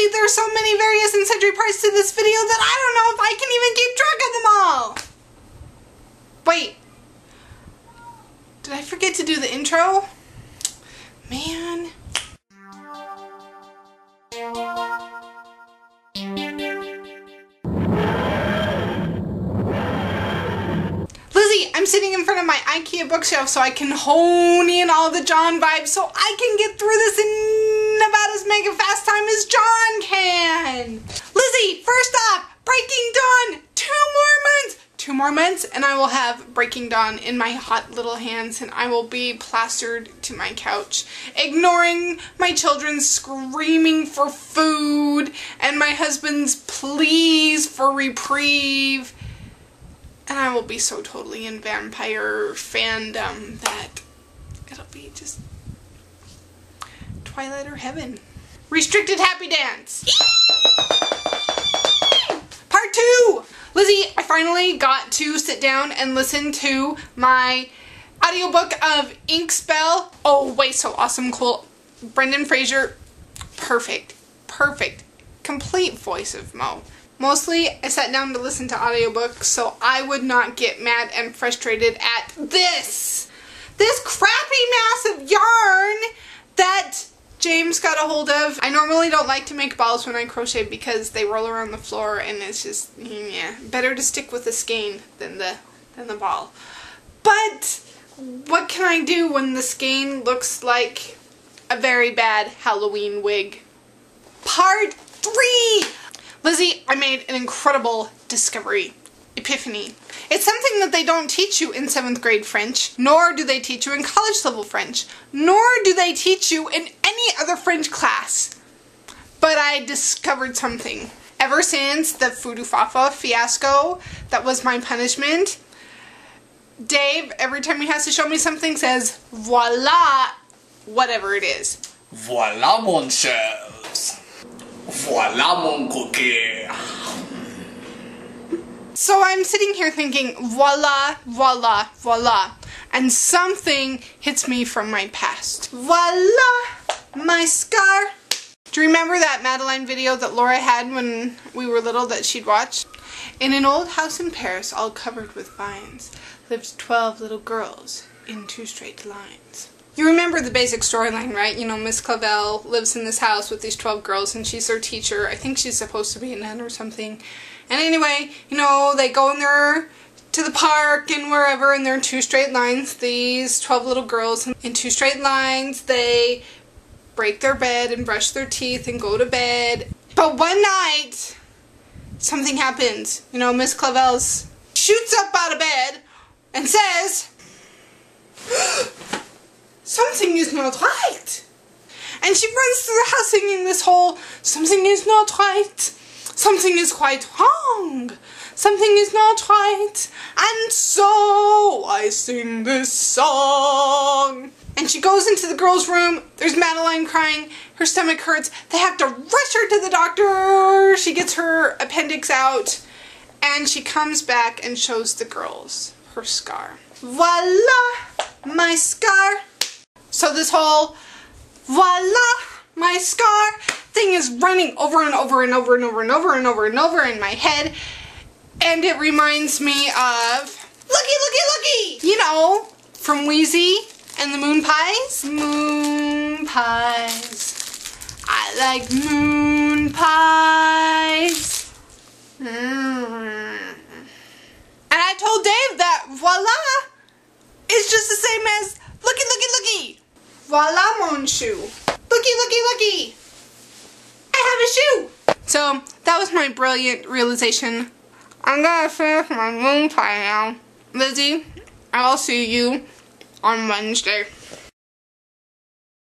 Lizzie, there's so many various and sundry parts to this video that I don't know if I can even keep track of them all. Wait. Did I forget to do the intro? Man. Lizzie, I'm sitting in front of my IKEA bookshelf so I can hone in all the John vibes so I can get through this in about as mega fast time as John can. Lizzie, first off, Breaking Dawn, 2 more months, and I will have Breaking Dawn in my hot little hands and I will be plastered to my couch, ignoring my children screaming for food and my husband's pleas for reprieve. And I will be so totally in vampire fandom that it'll be just Twilight or heaven. Restricted happy dance! Part 2! Lizzie, I finally got to sit down and listen to my audiobook of Ink Spell. Oh, wait, so awesome, cool. Brendan Fraser, perfect. Complete voice of Mo. Mostly, I sat down to listen to audiobooks so I would not get mad and frustrated at this crappy mass of yarn that James got a hold of. I normally don't like to make balls when I crochet because they roll around the floor and it's just, yeah, better to stick with the skein than the ball. But what can I do when the skein looks like a very bad Halloween wig? Part 3! Lizzie, I made an incredible discovery. Epiphany. It's something that they don't teach you in 7th grade French, nor do they teach you in college level French, nor do they teach you in any other French class. But I discovered something. Ever since the Fudufafa fiasco, that was my punishment, Dave, every time he has to show me something, says, voila, whatever it is. Voila, mon chef. Voila, mon coquet. So I'm sitting here thinking, voila, voila, voila, and something hits me from my past. Voila, my scar. Do you remember that Madeline video that Laura had when we were little that she'd watch? In an old house in Paris, all covered with vines, lived 12 little girls in 2 straight lines. You remember the basic storyline, right? You know, Miss Clavel lives in this house with these 12 girls and she's their teacher. I think she's supposed to be a nun or something. And anyway, you know, they go in there to the park and wherever and they're in 2 straight lines. These 12 little girls in 2 straight lines, they break their bed and brush their teeth and go to bed. But one night, something happens. You know, Miss Clavel shoots up out of bed and says, something is not right. And she runs through the house singing this whole, something is not right. Something is quite wrong. Something is not right. And so I sing this song. And she goes into the girls' room. There's Madeline crying. Her stomach hurts. They have to rush her to the doctor. She gets her appendix out. And she comes back and shows the girls her scar. Voila, my scar. So this whole voila, my scar thing is running over and over and over and over and over and over and over in my head. And it reminds me of, looky! You know, from Weezie and the Moon Pies. Moon pies. I like moon pies. And I told Dave that voila is just the same as looky! Voila, mon shoe. Looky! I have a shoe! So, that was my brilliant realization. I'm gonna finish my moon pie now. Lizzie, I'll see you on Wednesday.